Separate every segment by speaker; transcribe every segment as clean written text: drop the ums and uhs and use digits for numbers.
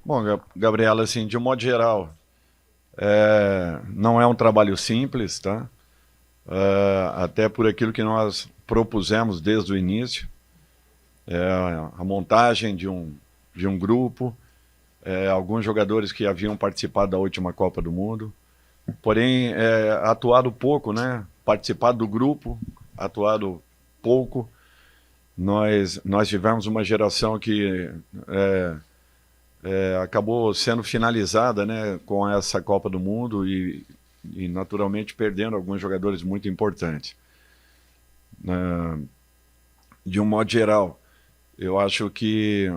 Speaker 1: Bom, Gabriela, assim, de um modo geral, não é um trabalho simples, tá? Até por aquilo que nós propusemos desde o início, a montagem de um grupo, alguns jogadores que haviam participado da última Copa do Mundo, porém, atuado pouco, né? Participado do grupo, atuado pouco. Nós tivemos uma geração que acabou sendo finalizada, né, com essa Copa do Mundo e naturalmente perdendo alguns jogadores muito importantes. De um modo geral, eu acho que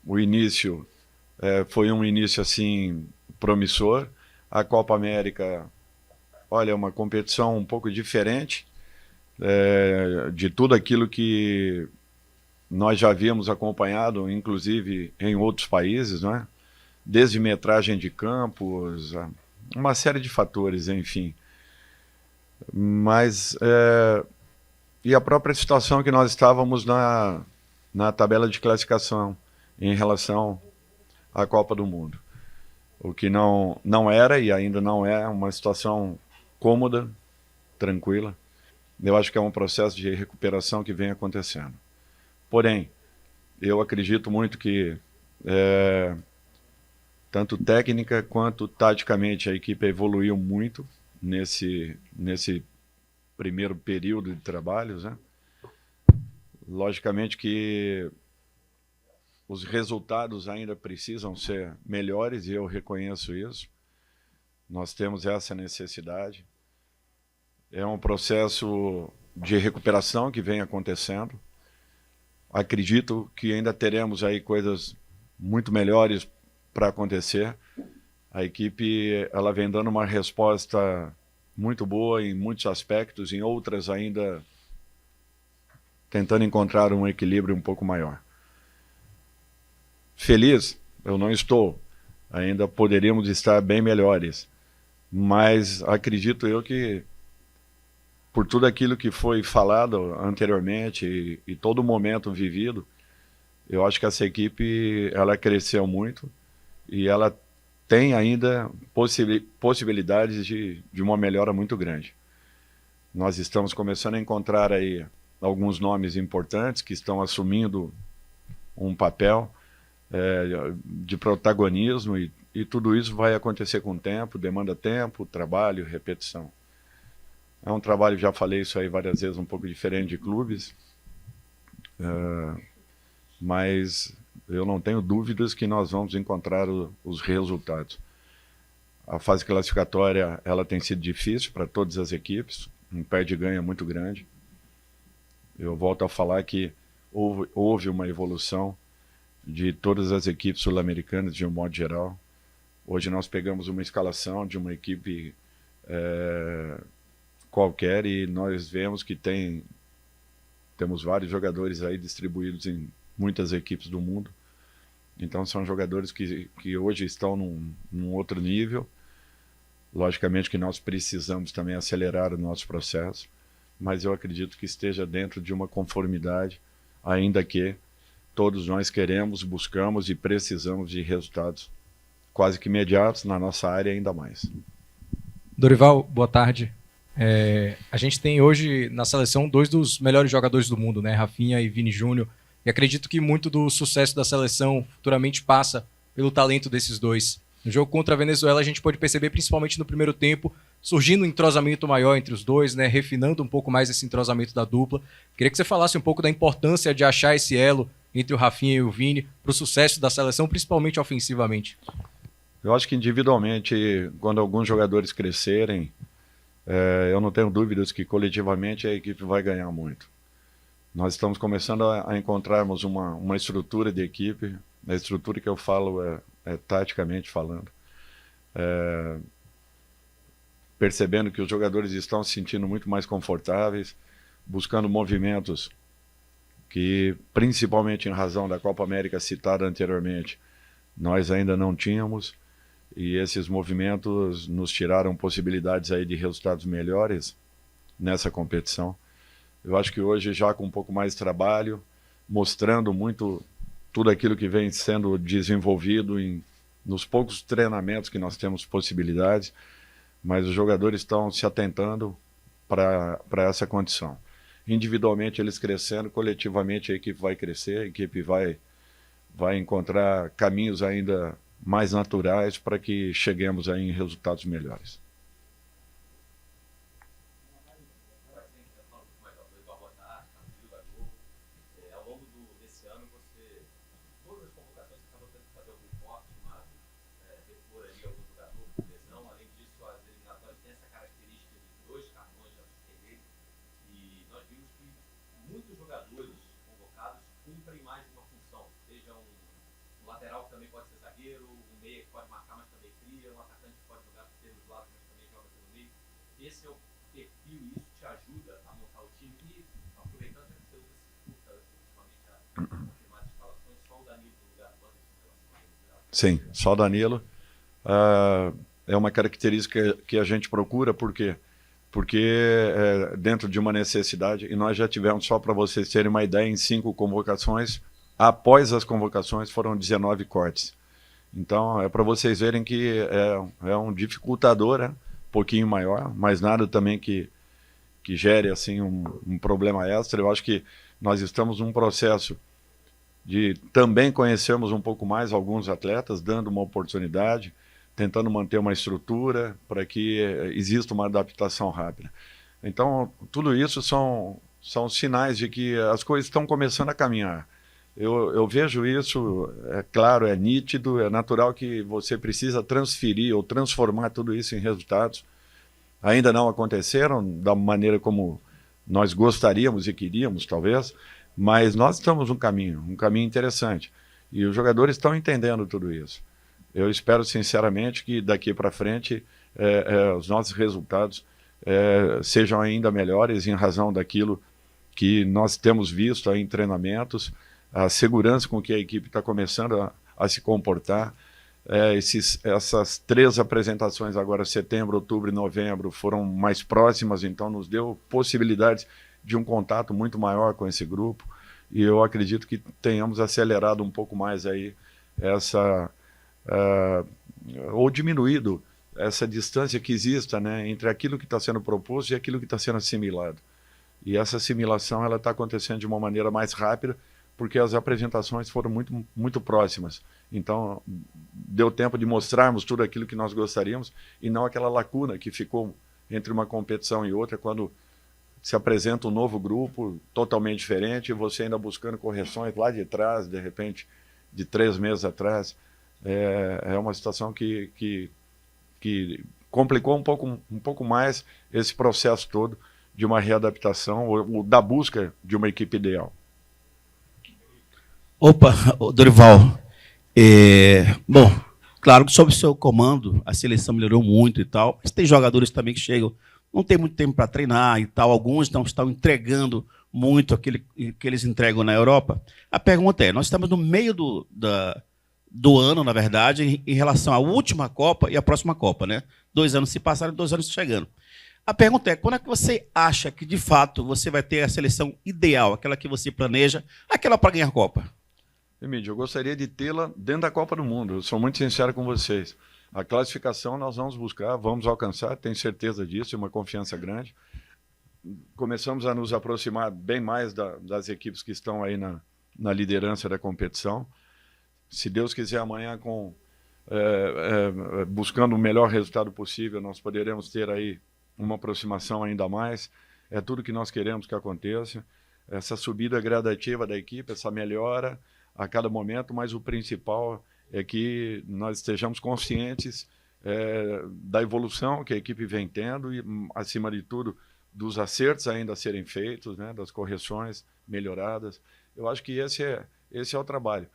Speaker 1: o início foi um início assim promissor. A Copa América, olha, é uma competição um pouco diferente de tudo aquilo que nós já havíamos acompanhado, inclusive em outros países, né? Desde metragem de campos, uma série de fatores, enfim. Mas, e a própria situação que nós estávamos na tabela de classificação em relação à Copa do Mundo. O que não era e ainda não é uma situação cômoda, tranquila. Eu acho que é um processo de recuperação que vem acontecendo. Porém, eu acredito muito que tanto técnica quanto taticamente a equipe evoluiu muito nesse primeiro período de trabalhos, né? Logicamente que os resultados ainda precisam ser melhores e eu reconheço isso. Nós temos essa necessidade. É um processo de recuperação que vem acontecendo. Acredito que ainda teremos aí coisas muito melhores para acontecer. A equipe ela vem dando uma resposta muito boa em muitos aspectos, em outras ainda tentando encontrar um equilíbrio um pouco maior. Feliz? Eu não estou. Ainda poderíamos estar bem melhores. Mas acredito eu que por tudo aquilo que foi falado anteriormente e todo o momento vivido, eu acho que essa equipe ela cresceu muito e ela tem ainda possibilidades de uma melhora muito grande. Nós estamos começando a encontrar aí alguns nomes importantes que estão assumindo um papel de protagonismo e tudo isso vai acontecer com o tempo, demanda tempo, trabalho, repetição. É um trabalho, já falei isso aí várias vezes, um pouco diferente de clubes, mas eu não tenho dúvidas que nós vamos encontrar os resultados. A fase classificatória ela tem sido difícil para todas as equipes, um perde-ganha muito grande. Eu volto a falar que houve uma evolução de todas as equipes sul-americanas de um modo geral. Hoje nós pegamos uma escalação de uma equipe qualquer e nós vemos que temos vários jogadores aí distribuídos em muitas equipes do mundo. Então são jogadores que hoje estão num outro nível. Logicamente que nós precisamos também acelerar o nosso processo, mas eu acredito que esteja dentro de uma conformidade, ainda que todos nós queremos, buscamos e precisamos de resultados quase que imediatos na nossa área ainda mais.
Speaker 2: Dorival, boa tarde. A gente tem hoje na seleção dois dos melhores jogadores do mundo, né? Rafinha e Vini Júnior. E acredito que muito do sucesso da seleção futuramente passa pelo talento desses dois. No jogo contra a Venezuela a gente pode perceber, principalmente no primeiro tempo, surgindo um entrosamento maior entre os dois, né? Refinando um pouco mais esse entrosamento da dupla. Queria que você falasse um pouco da importância de achar esse elo entre o Rafinha e o Vini para o sucesso da seleção, principalmente ofensivamente.
Speaker 1: Eu acho que individualmente, quando alguns jogadores crescerem, eu não tenho dúvidas que coletivamente a equipe vai ganhar muito. Nós estamos começando a encontrarmos uma estrutura de equipe. A estrutura que eu falo é taticamente falando. Percebendo que os jogadores estão se sentindo muito mais confortáveis, buscando movimentos que, principalmente em razão da Copa América citada anteriormente, nós ainda não tínhamos. E esses movimentos nos tiraram possibilidades aí de resultados melhores nessa competição. Eu acho que hoje, já com um pouco mais de trabalho, mostrando muito tudo aquilo que vem sendo desenvolvido em nos poucos treinamentos que nós temos possibilidades, mas os jogadores estão se atentando para essa condição. Individualmente eles crescendo, coletivamente a equipe vai crescer, a equipe vai encontrar caminhos ainda mais naturais para que cheguemos aí em resultados melhores.
Speaker 3: Esse é o perfil e isso te ajuda a montar o time. E aproveitando que você usa esse curta ultimamente a afirmar as escalações, só o Danilo no lugar do Anderson em relação a ele.
Speaker 1: Sim, só o Danilo. É uma característica que a gente procura, por quê? Porque dentro de uma necessidade, e nós já tivemos, só para vocês terem uma ideia, em 5 convocações, após as convocações foram 19 cortes. Então, é para vocês verem que é um dificultador, né? Um pouquinho maior, mas nada também que gere assim um problema extra. Eu acho que nós estamos num processo de também conhecermos um pouco mais alguns atletas, dando uma oportunidade, tentando manter uma estrutura para que exista uma adaptação rápida. Então, tudo isso são sinais de que as coisas estão começando a caminhar. Eu vejo isso, é claro, é nítido, é natural que você precisa transferir ou transformar tudo isso em resultados. Ainda não aconteceram da maneira como nós gostaríamos e queríamos, talvez, mas nós estamos num caminho interessante. E os jogadores estão entendendo tudo isso. Eu espero, sinceramente, que daqui para frente os nossos resultados sejam ainda melhores em razão daquilo que nós temos visto aí em treinamentos, a segurança com que a equipe está começando a se comportar. Essas 3 apresentações agora, setembro, outubro e novembro, foram mais próximas, então nos deu possibilidades de um contato muito maior com esse grupo, e eu acredito que tenhamos acelerado um pouco mais aí ou diminuído essa distância que exista, né, entre aquilo que está sendo proposto e aquilo que está sendo assimilado. E essa assimilação ela está acontecendo de uma maneira mais rápida, porque as apresentações foram muito, muito próximas. Então, deu tempo de mostrarmos tudo aquilo que nós gostaríamos e não aquela lacuna que ficou entre uma competição e outra, quando se apresenta um novo grupo totalmente diferente e você ainda buscando correções lá de trás, de repente, de 3 meses atrás. É uma situação que complicou um pouco mais esse processo todo de uma readaptação ou da busca de uma equipe ideal.
Speaker 4: Opa, Dorival, bom, claro que sob o seu comando a seleção melhorou muito e tal, mas tem jogadores também que chegam, não tem muito tempo para treinar e tal, alguns não estão entregando muito aquilo que eles entregam na Europa. A pergunta é, nós estamos no meio do ano, na verdade, em relação à última Copa e à próxima Copa, né? 2 anos se passaram, 2 anos chegando. A pergunta é, quando é que você acha que, de fato, você vai ter a seleção ideal, aquela que você planeja, aquela para ganhar a Copa?
Speaker 1: Emílio, eu gostaria de tê-la dentro da Copa do Mundo. Eu sou muito sincero com vocês. A classificação nós vamos buscar, vamos alcançar, tenho certeza disso, e uma confiança grande. Começamos a nos aproximar bem mais das equipes que estão aí na liderança da competição. Se Deus quiser, amanhã, buscando o melhor resultado possível, nós poderemos ter aí uma aproximação ainda mais. É tudo que nós queremos que aconteça. Essa subida gradativa da equipe, essa melhora a cada momento, mas o principal é que nós estejamos conscientes da evolução que a equipe vem tendo e, acima de tudo, dos acertos ainda a serem feitos, né, das correções melhoradas. Eu acho que esse é o trabalho.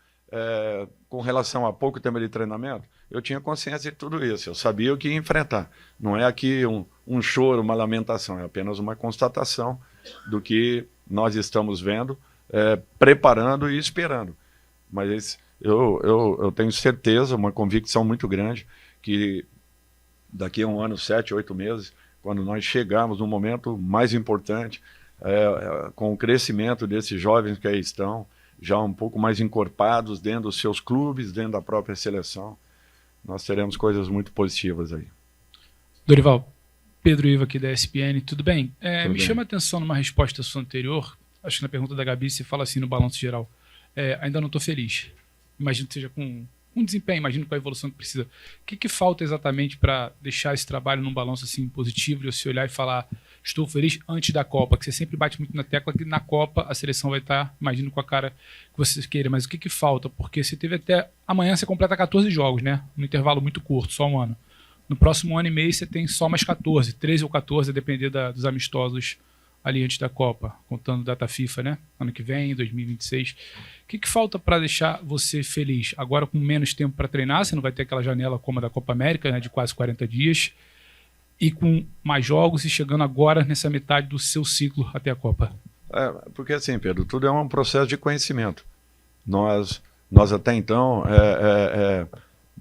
Speaker 1: Com relação a pouco tempo de treinamento, eu tinha consciência de tudo isso, eu sabia o que ia enfrentar. Não é aqui um choro, uma lamentação, é apenas uma constatação do que nós estamos vendo, preparando e esperando. Mas eu tenho certeza, uma convicção muito grande, que daqui a 1 ano, 7, 8 meses, quando nós chegarmos no momento mais importante, com o crescimento desses jovens que aí estão, já um pouco mais encorpados dentro dos seus clubes, dentro da própria seleção, nós teremos coisas muito positivas aí.
Speaker 5: Dorival, Pedro Ivo aqui da ESPN, tudo bem?
Speaker 1: Tudo
Speaker 5: Me
Speaker 1: bem.
Speaker 5: chama a atenção numa resposta sua anterior, acho que na pergunta da Gabi você fala assim no balanço geral, ainda não estou feliz. Imagino que seja com um desempenho, imagino com a evolução que precisa. O que falta exatamente para deixar esse trabalho num balanço assim positivo e você olhar e falar estou feliz antes da Copa? Que você sempre bate muito na tecla que na Copa a seleção vai estar, imagino, com a cara que você queira. Mas o que falta? Porque você teve até amanhã, você completa 14 jogos, né? No intervalo muito curto, só um ano. No próximo ano e meio você tem só mais 14, 13 ou 14, a depender dos amistosos ali antes da Copa, contando data FIFA, né? Ano que vem, 2026. O que falta para deixar você feliz? Agora com menos tempo para treinar, você não vai ter aquela janela como a da Copa América, né, de quase 40 dias, e com mais jogos e chegando agora nessa metade do seu ciclo até a Copa.
Speaker 1: Porque assim, Pedro, tudo é um processo de conhecimento. Nós até então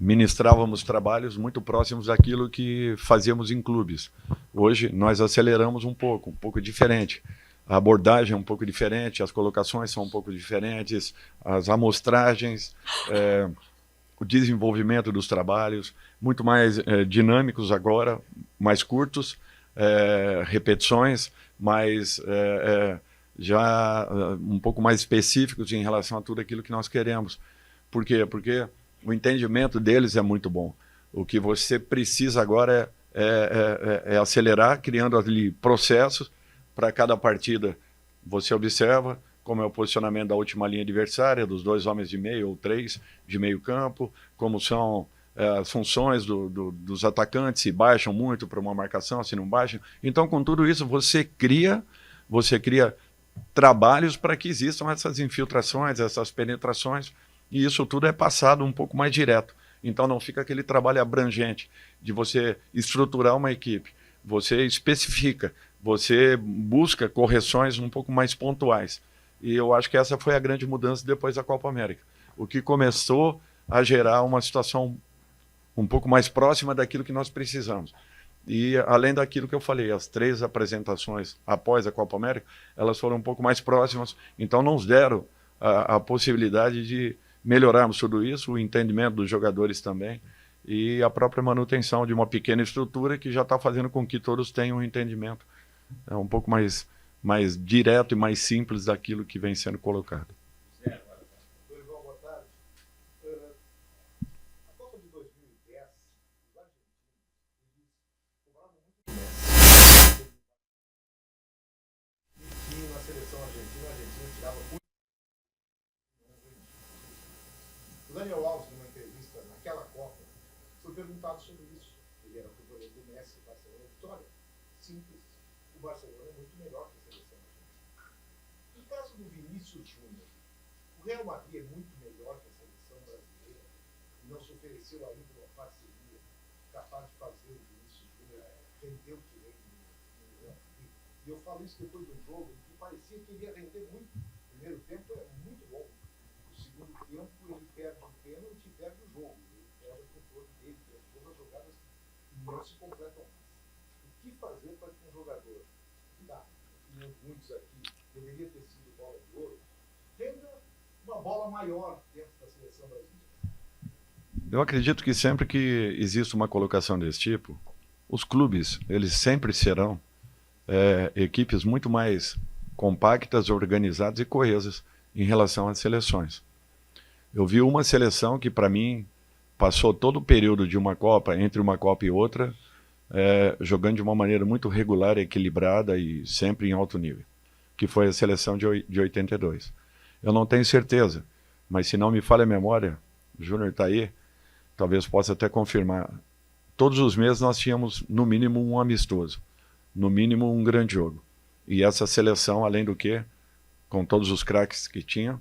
Speaker 1: ministrávamos trabalhos muito próximos daquilo que fazíamos em clubes. Hoje nós aceleramos um pouco diferente. A abordagem é um pouco diferente, as colocações são um pouco diferentes, as amostragens, o desenvolvimento dos trabalhos, muito mais dinâmicos agora, mais curtos, repetições, mas já um pouco mais específicos em relação a tudo aquilo que nós queremos. Por quê? Porque o entendimento deles é muito bom. O que você precisa agora é acelerar, criando ali processos para cada partida. Você observa como é o posicionamento da última linha adversária, dos 2 homens de meio ou 3 de meio campo, como são as funções dos atacantes, se baixam muito para uma marcação, se não baixam. Então, com tudo isso, você cria trabalhos para que existam essas infiltrações, essas penetrações, e isso tudo é passado um pouco mais direto. Então não fica aquele trabalho abrangente de você estruturar uma equipe. Você especifica, você busca correções um pouco mais pontuais. E eu acho que essa foi a grande mudança depois da Copa América. O que começou a gerar uma situação um pouco mais próxima daquilo que nós precisamos. E além daquilo que eu falei, as 3 apresentações após a Copa América, elas foram um pouco mais próximas, então nos deram a possibilidade de melhorarmos tudo isso, o entendimento dos jogadores também, e a própria manutenção de uma pequena estrutura que já está fazendo com que todos tenham um entendimento um pouco mais direto e mais simples daquilo que vem sendo colocado.
Speaker 6: Dorival, boa tarde. A Copa de 2010, os argentinos, eles cobravam muito do Messi. E que na seleção argentina, a Argentina tirava muito. O Daniel Alves, numa entrevista naquela Copa, foi perguntado sobre isso. Ele era companheiro do Messi, Barcelona e Vitória. Simples. O Barcelona é muito melhor que a seleção argentina. No caso do Vinícius Júnior, o Real Madrid é muito melhor que a seleção brasileira e não se ofereceu ainda uma parceria capaz de fazer o Vinícius Júnior render o que rende no Real Madrid. E eu falo isso depois de um jogo em que parecia que ele ia render muito. O primeiro tempo é muito bom. O segundo tempo ele perde um pênalti e perde o jogo. Ele perde o controle dele, perde todas as jogadas e não se completam mais. O que fazer para que um jogador que dá, na opinião de muitos aqui, deveria ter sido bola de ouro, renda uma bola maior dentro da seleção brasileira?
Speaker 1: Eu acredito que sempre que existe uma colocação desse tipo, os clubes, eles sempre serão equipes muito mais compactas, organizadas e coesas em relação às seleções. Eu vi uma seleção que, para mim, passou todo o período de uma Copa, entre uma Copa e outra, jogando de uma maneira muito regular, equilibrada e sempre em alto nível, que foi a seleção de 82. Eu não tenho certeza, mas se não me falha a memória, o Júnior está aí, talvez possa até confirmar. Todos os meses nós tínhamos, no mínimo, um amistoso, no mínimo, um grande jogo. E essa seleção, além do que, com todos os craques que tinha,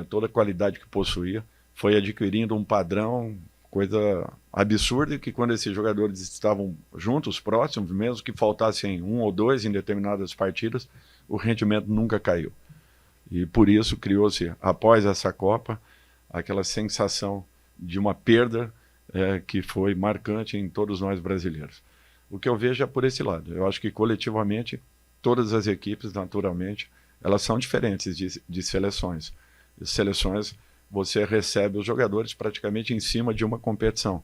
Speaker 1: toda a qualidade que possuía, foi adquirindo um padrão, coisa absurda, que quando esses jogadores estavam juntos, próximos, mesmo que faltassem 1 ou 2 em determinadas partidas, o rendimento nunca caiu. E por isso criou-se, após essa Copa, aquela sensação de uma perda que foi marcante em todos nós brasileiros. O que eu vejo é por esse lado. Eu acho que coletivamente, todas as equipes, naturalmente, elas são diferentes de seleções. Seleções, você recebe os jogadores praticamente em cima de uma competição.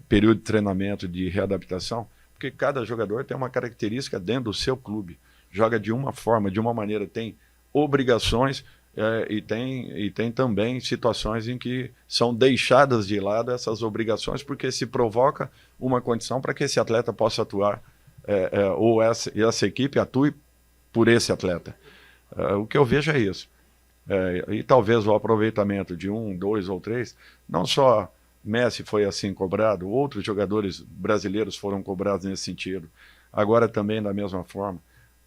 Speaker 1: período de treinamento, de readaptação, porque cada jogador tem uma característica dentro do seu clube. Joga de uma forma, de uma maneira, tem obrigações e tem também situações em que são deixadas de lado essas obrigações porque se provoca uma condição para que esse atleta possa atuar ou essa equipe atue por esse atleta. O que eu vejo é isso. E talvez o aproveitamento de 1, 2 ou 3, não só Messi foi assim cobrado, outros jogadores brasileiros foram cobrados nesse sentido. Agora também da mesma forma.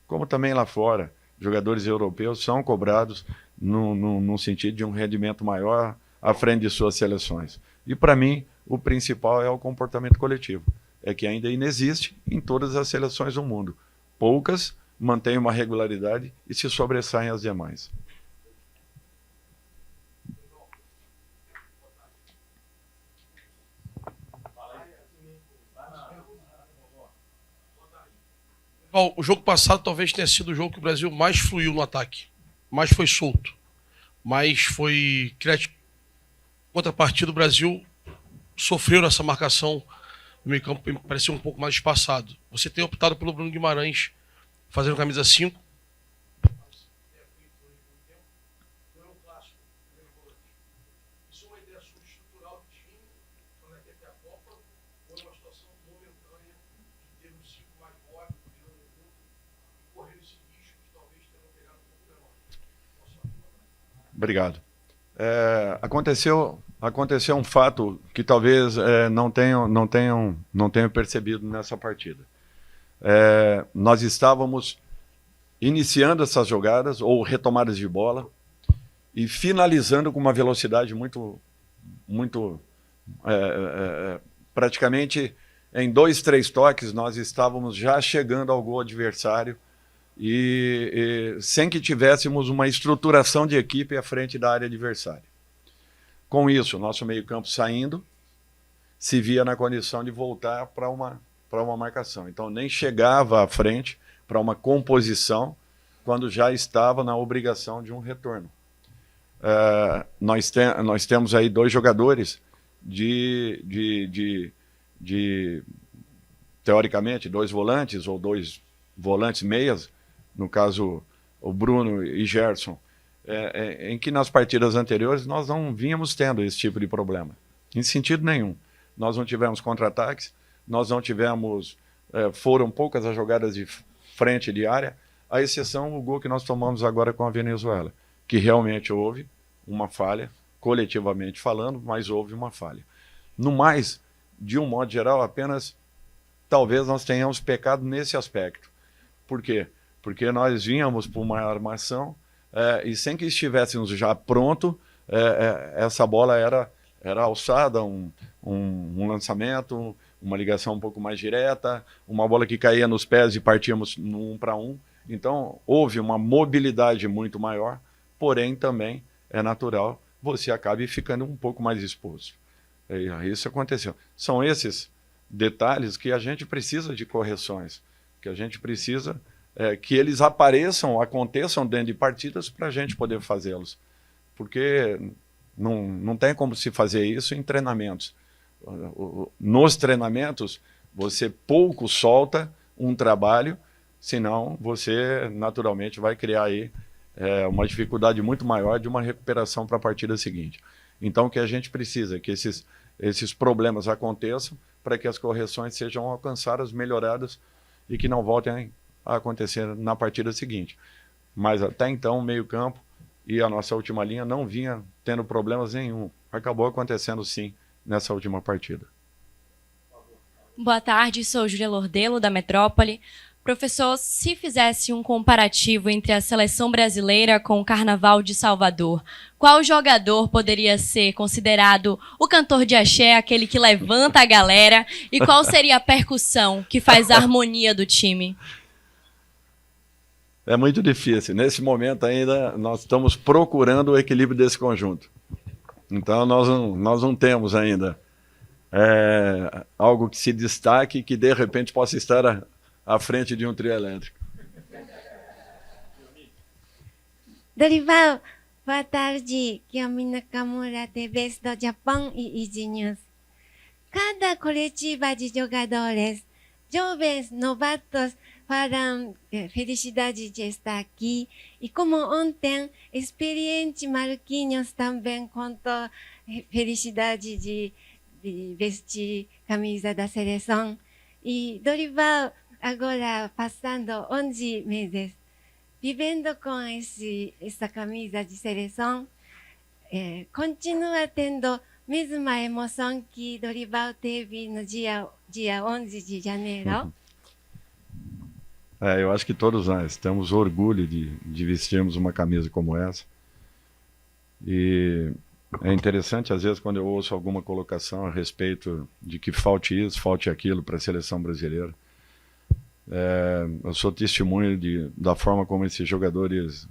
Speaker 1: Como também lá fora, jogadores europeus são cobrados no sentido de um rendimento maior à frente de suas seleções. E para mim, o principal é o comportamento coletivo. É que ainda inexiste em todas as seleções do mundo. Poucas mantêm uma regularidade e se sobressaem as demais.
Speaker 7: Bom, o jogo passado talvez tenha sido o jogo que o Brasil mais fluiu no ataque, mais foi solto, mais foi criativo. Contrapartida, o Brasil sofreu nessa marcação no meio campo, parecia um pouco mais espaçado. Você tem optado pelo Bruno Guimarães fazendo camisa 5. Isso é uma ideia estrutural do time, quando é que até a Copa, ou é uma situação momentânea de ter um ciclo mais móvel, e correr esse risco de talvez ter uma pegada um pouco menor.
Speaker 1: Obrigado. Aconteceu um fato que talvez não tenham percebido nessa partida. Nós estávamos iniciando essas jogadas ou retomadas de bola e finalizando com uma velocidade muito praticamente em 2, 3 toques nós estávamos já chegando ao gol adversário e sem que tivéssemos uma estruturação de equipe à frente da área adversária. Com isso, nosso meio-campo saindo, se via na condição de voltar para uma marcação. Então, nem chegava à frente para uma composição quando já estava na obrigação de um retorno. Nós temos aí 2 jogadores teoricamente, 2 volantes ou 2 volantes meias, no caso o Bruno e Gerson, em que nas partidas anteriores nós não vínhamos tendo esse tipo de problema, em sentido nenhum. Nós não tivemos contra-ataques, nós não tivemos, foram poucas as jogadas de frente de área, à exceção o gol que nós tomamos agora com a Venezuela, que realmente houve uma falha, coletivamente falando, mas houve uma falha. No mais, de um modo geral, apenas talvez nós tenhamos pecado nesse aspecto. Por quê? Porque nós vínhamos por uma armação e sem que estivéssemos já pronto, essa bola era alçada, um lançamento, uma ligação um pouco mais direta, uma bola que caía nos pés e partíamos no 1 para 1. Então, houve uma mobilidade muito maior, porém também é natural, você acabe ficando um pouco mais exposto. Isso aconteceu. São esses detalhes que a gente precisa de correções, que a gente precisa que eles aconteçam dentro de partidas para a gente poder fazê-los. Porque não tem como se fazer isso em treinamentos. Nos treinamentos, você pouco solta um trabalho, senão você naturalmente vai criar aí uma dificuldade muito maior de uma recuperação para a partida seguinte. Então, o que a gente precisa é que esses problemas aconteçam para que as correções sejam alcançadas, melhoradas e que não voltem a acontecer na partida seguinte. Mas até então o meio-campo e a nossa última linha não vinha tendo problemas nenhum. Acabou acontecendo sim nessa última partida.
Speaker 8: Boa tarde, sou Júlia Lordelo, da Metrópole. Professor, se fizesse um comparativo entre a seleção brasileira com o Carnaval de Salvador, qual jogador poderia ser considerado o cantor de axé, aquele que levanta a galera, e qual seria a percussão que faz a harmonia do time?
Speaker 1: É muito difícil. Nesse momento ainda nós estamos procurando o equilíbrio desse conjunto. Então nós não temos ainda algo que se destaque e que de repente possa estar à frente de um trio elétrico.
Speaker 9: Dorival, boa tarde. Kiyomi Nakamura, TV do Japão e Easy News. cada coletiva de jogadores, jovens, novatos, falam felicidade de estar aqui. E como ontem, experiente Marquinhos também contou felicidade de vestir camisa da seleção. E Dorival, agora passando 11 meses, vivendo com essa camisa de seleção, continua tendo mesma emoção que Dorival teve no dia 11 de janeiro.
Speaker 1: Eu acho que todos nós temos orgulho de vestirmos uma camisa como essa. E é interessante, às vezes, quando eu ouço alguma colocação a respeito de que falte isso, falte aquilo para a seleção brasileira. Eu sou testemunho da forma como esses jogadores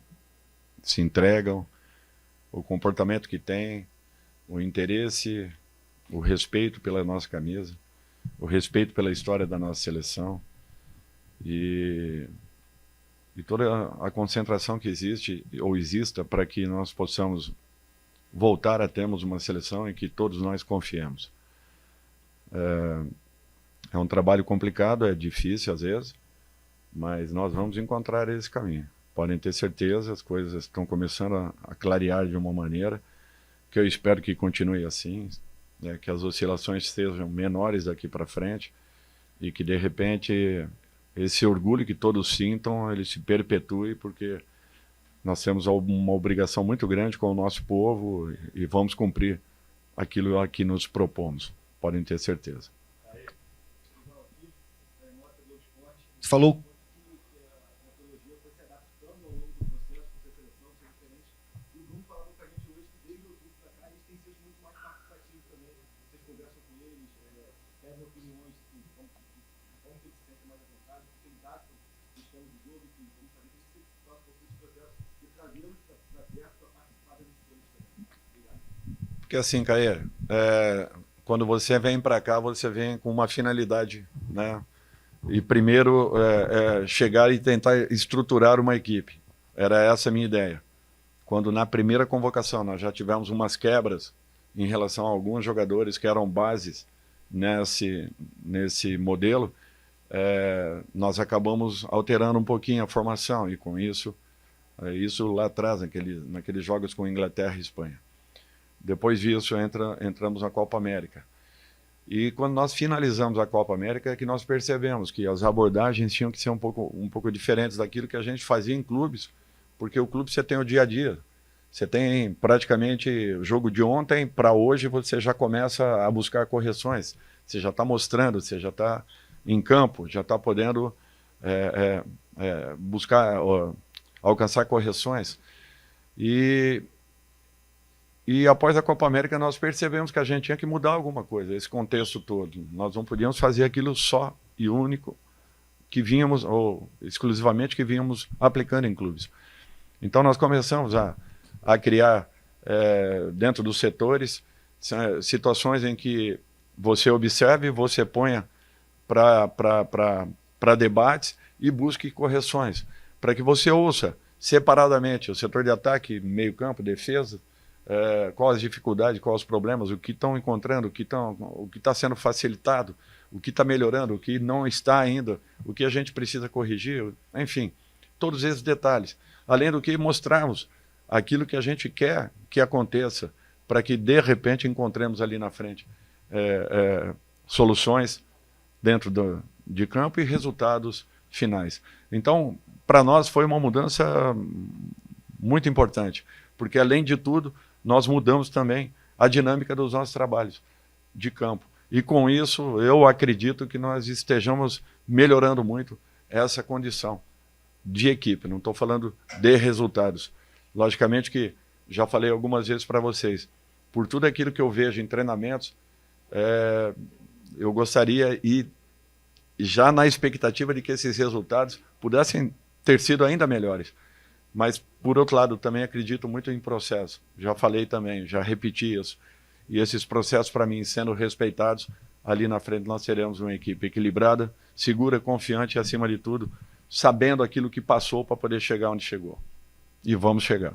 Speaker 1: se entregam, o comportamento que têm, o interesse, o respeito pela nossa camisa, o respeito pela história da nossa seleção e toda a concentração que existe ou exista para que nós possamos voltar a termos uma seleção em que todos nós confiemos. É um trabalho complicado, é difícil às vezes, mas nós vamos encontrar esse caminho. Podem ter certeza, as coisas estão começando a clarear de uma maneira que eu espero que continue assim, né, que as oscilações sejam menores daqui para frente e que de repente esse orgulho que todos sintam, ele se perpetue, porque nós temos uma obrigação muito grande com o nosso povo e vamos cumprir aquilo a que nos propomos, podem ter certeza.
Speaker 10: Você falou
Speaker 1: Porque assim, Caê, quando você vem para cá, você vem com uma finalidade, né? E primeiro chegar e tentar estruturar uma equipe. Era essa a minha ideia. Quando na primeira convocação nós já tivemos umas quebras em relação a alguns jogadores que eram bases nesse modelo, nós acabamos alterando um pouquinho a formação e com isso lá atrás, naqueles jogos com Inglaterra e Espanha. Depois disso entramos na Copa América. E quando nós finalizamos a Copa América é que nós percebemos que as abordagens tinham que ser um pouco diferentes daquilo que a gente fazia em clubes, porque o clube você tem o dia a dia. Você tem praticamente o jogo de ontem para hoje, você já começa a buscar correções. Você já está mostrando, você já está em campo, já está podendo buscar, alcançar correções. E após a Copa América nós percebemos que a gente tinha que mudar alguma coisa, esse contexto todo. Nós não podíamos fazer aquilo só e único que vínhamos, ou exclusivamente que vínhamos aplicando em clubes. Então nós começamos a criar dentro dos setores situações em que você observe, você ponha para debates e busque correções, para que você ouça separadamente o setor de ataque, meio campo, defesa, quais as dificuldades, quais os problemas, o que estão encontrando, o que está sendo facilitado, o que está melhorando, o que não está ainda, o que a gente precisa corrigir, enfim, todos esses detalhes. Além do que mostrarmos aquilo que a gente quer que aconteça, para que de repente encontremos ali na frente soluções dentro de campo e resultados finais. Então, para nós foi uma mudança muito importante, porque além de tudo, nós mudamos também a dinâmica dos nossos trabalhos de campo. E com isso, eu acredito que nós estejamos melhorando muito essa condição de equipe. Não estou falando de resultados. Logicamente que, já falei algumas vezes para vocês, por tudo aquilo que eu vejo em treinamentos, eu gostaria e já na expectativa de que esses resultados pudessem ter sido ainda melhores. Mas, por outro lado, também acredito muito em processo. Já falei também, já repeti isso. E esses processos, para mim, sendo respeitados, ali na frente nós teremos uma equipe equilibrada, segura, confiante e, acima de tudo, sabendo aquilo que passou para poder chegar onde chegou. E vamos chegar.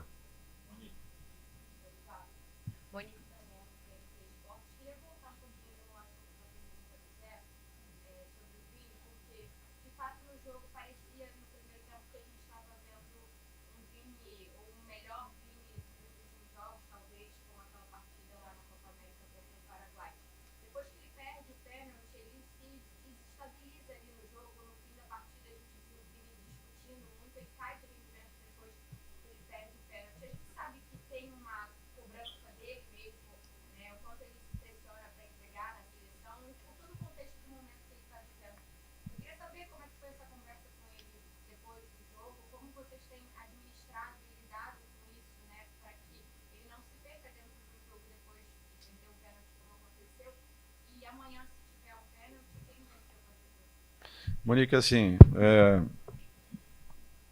Speaker 1: Monique, assim,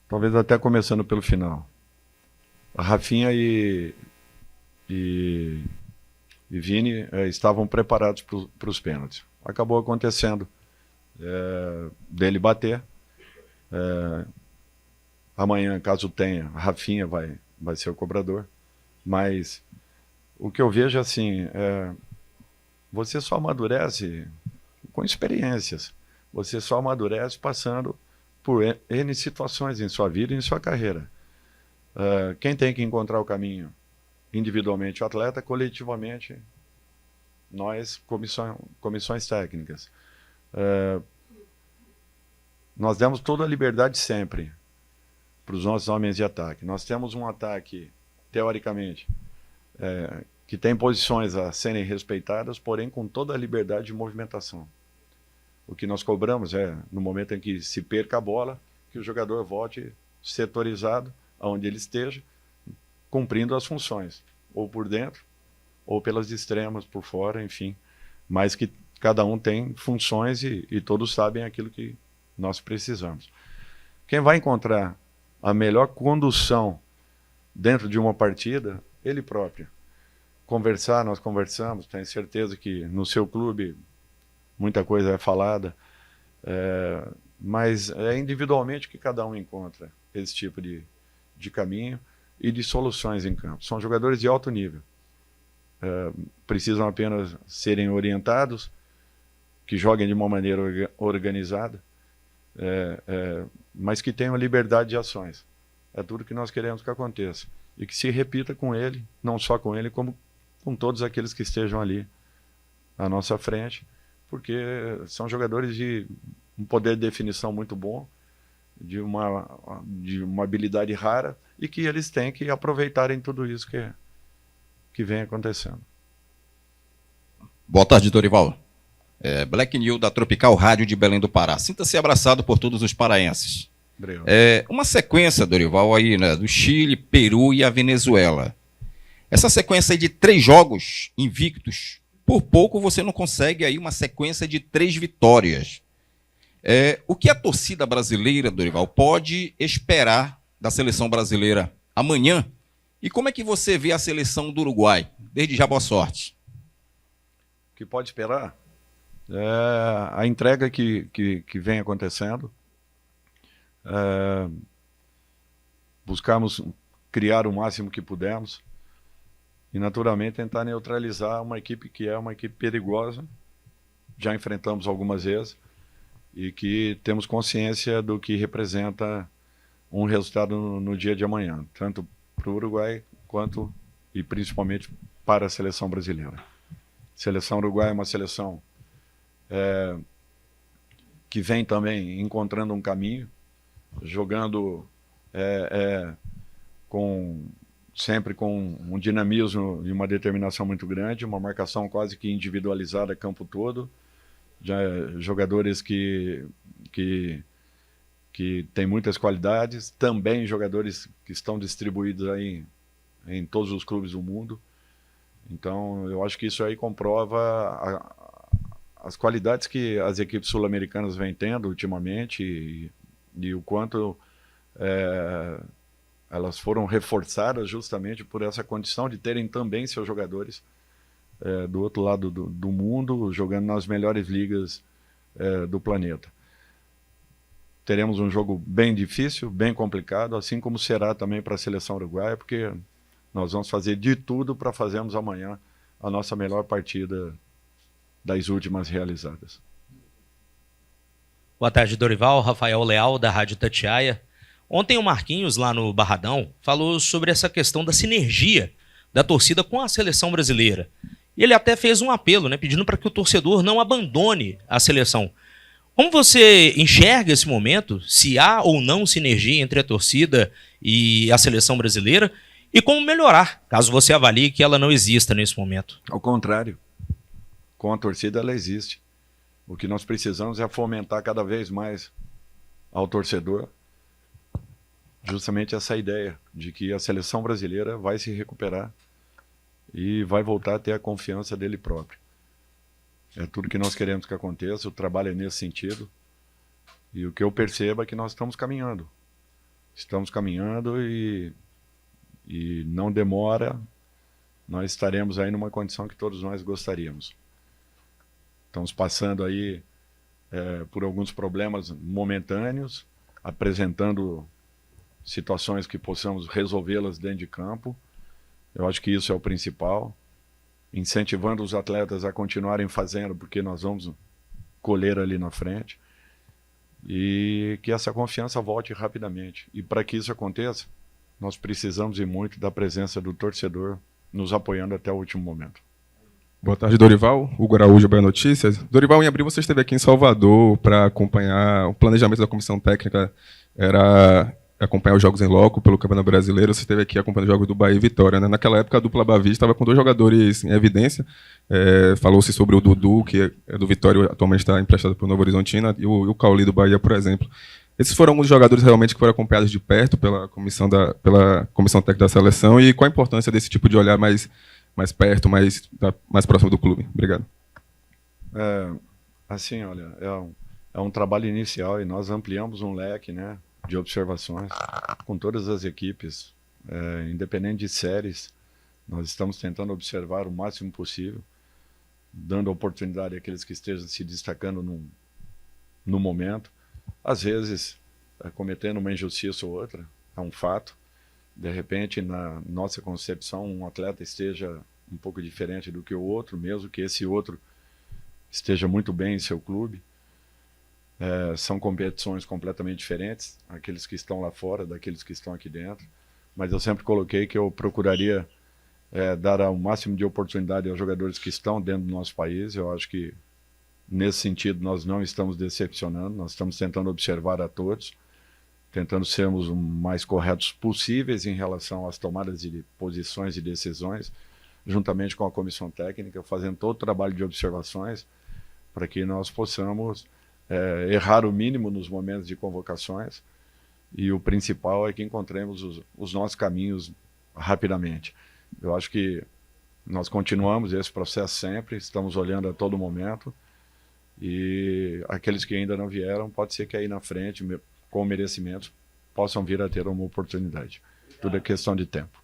Speaker 1: talvez até começando pelo final. A Rafinha e Vini estavam preparados para os pênaltis. Acabou acontecendo dele bater. Amanhã, caso tenha, a Rafinha vai ser o cobrador. Mas o que eu vejo assim, você só amadurece com experiências. Você só amadurece passando por N situações em sua vida e em sua carreira. Quem tem que encontrar o caminho? Individualmente o atleta, coletivamente nós, comissões técnicas. Nós demos toda a liberdade sempre para os nossos homens de ataque. Nós temos um ataque, teoricamente, que tem posições a serem respeitadas, porém com toda a liberdade de movimentação. O que nós cobramos no momento em que se perca a bola, que o jogador volte setorizado, aonde ele esteja, cumprindo as funções, ou por dentro, ou pelas extremas, por fora, enfim. Mas que cada um tem funções e todos sabem aquilo que nós precisamos. Quem vai encontrar a melhor condução dentro de uma partida, ele próprio. Conversar, nós conversamos, tenho certeza que no seu clube muita coisa é falada, mas é individualmente que cada um encontra esse tipo de caminho e de soluções em campo. São jogadores de alto nível. Precisam apenas serem orientados, que joguem de uma maneira organizada, mas que tenham liberdade de ações. É tudo que nós queremos que aconteça. E que se repita com ele, não só com ele, como com todos aqueles que estejam ali à nossa frente, porque são jogadores de um poder de definição muito bom, de uma habilidade rara, e que eles têm que aproveitarem tudo isso que vem acontecendo.
Speaker 11: Boa tarde, Dorival. Black New da Tropical Rádio de Belém do Pará. Sinta-se abraçado por todos os paraenses.
Speaker 1: Obrigado.
Speaker 11: Uma sequência, Dorival, aí, né, do Chile, Peru e a Venezuela. Essa sequência aí de 3 jogos invictos, por pouco você não consegue aí uma sequência de 3 vitórias. O que a torcida brasileira, Dorival, pode esperar da seleção brasileira amanhã? E como é que você vê a seleção do Uruguai? Desde já, boa sorte.
Speaker 1: O que pode esperar é a entrega que vem acontecendo. Buscamos criar o máximo que pudermos e, naturalmente, tentar neutralizar uma equipe que é uma equipe perigosa. Já enfrentamos algumas vezes e que temos consciência do que representa um resultado no dia de amanhã, tanto para o Uruguai quanto e principalmente para a seleção brasileira. A seleção uruguaia é uma seleção que vem também encontrando um caminho, jogando sempre com um dinamismo e uma determinação muito grande, uma marcação quase que individualizada campo todo, jogadores que têm muitas qualidades, também jogadores que estão distribuídos aí em todos os clubes do mundo. Então, eu acho que isso aí comprova as qualidades que as equipes sul-americanas vêm tendo ultimamente e o quanto elas foram reforçadas justamente por essa condição de terem também seus jogadores do outro lado do mundo, jogando nas melhores ligas do planeta. Teremos um jogo bem difícil, bem complicado, assim como será também para a seleção uruguaia, porque nós vamos fazer de tudo para fazermos amanhã a nossa melhor partida das últimas realizadas.
Speaker 12: Boa tarde, Dorival. Rafael Leal, da Rádio Tatiaia. Ontem o Marquinhos, lá no Barradão, falou sobre essa questão da sinergia da torcida com a seleção brasileira. E ele até fez um apelo, né, pedindo para que o torcedor não abandone a seleção. Como você enxerga esse momento, se há ou não sinergia entre a torcida e a seleção brasileira, e como melhorar, caso você avalie que ela não exista nesse momento?
Speaker 1: Ao contrário, com a torcida ela existe. O que nós precisamos é fomentar cada vez mais ao torcedor justamente essa ideia de que a seleção brasileira vai se recuperar e vai voltar a ter a confiança dele próprio. É tudo que nós queremos que aconteça, o trabalho é nesse sentido. E o que eu percebo é que nós estamos caminhando. Estamos caminhando e não demora, nós estaremos aí numa condição que todos nós gostaríamos. Estamos passando aí por alguns problemas momentâneos, apresentando situações que possamos resolvê-las dentro de campo. Eu acho que isso é o principal. Incentivando os atletas a continuarem fazendo, porque nós vamos colher ali na frente. E que essa confiança volte rapidamente. E para que isso aconteça, nós precisamos e muito da presença do torcedor nos apoiando até o último momento.
Speaker 10: Boa tarde, Dorival. Hugo Araújo, Bahia Notícias. Dorival, em abril você esteve aqui em Salvador para acompanhar o planejamento da comissão técnica, era acompanhar os jogos em loco pelo Campeonato Brasileiro. Você esteve aqui acompanhando os jogos do Bahia e Vitória, né? Naquela época a dupla Bavi estava com 2 jogadores em evidência. Falou-se sobre o Dudu, que é do Vitória, atualmente está emprestado para o Novo Horizontino, e o Cauli do Bahia, por exemplo. Esses foram alguns jogadores realmente que foram acompanhados de perto pela comissão técnica da seleção, e qual a importância desse tipo de olhar mais perto, mais próximo do clube? Obrigado.
Speaker 1: Assim, olha, é um trabalho inicial e nós ampliamos um leque, né, de observações com todas as equipes, independente de séries. Nós estamos tentando observar o máximo possível, dando oportunidade àqueles que estejam se destacando no momento. Às vezes, cometendo uma injustiça ou outra, é um fato. De repente, na nossa concepção, um atleta esteja um pouco diferente do que o outro, mesmo que esse outro esteja muito bem em seu clube. São competições completamente diferentes, aqueles que estão lá fora, daqueles que estão aqui dentro. Mas eu sempre coloquei que eu procuraria dar o máximo de oportunidade aos jogadores que estão dentro do nosso país. Eu acho que, nesse sentido, nós não estamos decepcionando, nós estamos tentando observar a todos, tentando sermos o mais corretos possíveis em relação às tomadas de posições e decisões, juntamente com a comissão técnica, fazendo todo o trabalho de observações para que nós possamos errar o mínimo nos momentos de convocações, e o principal é que encontremos os nossos caminhos rapidamente. Eu acho que nós continuamos esse processo sempre, estamos olhando a todo momento, e aqueles que ainda não vieram, pode ser que aí na frente, com merecimentos, possam vir a ter uma oportunidade. Tudo é questão de tempo.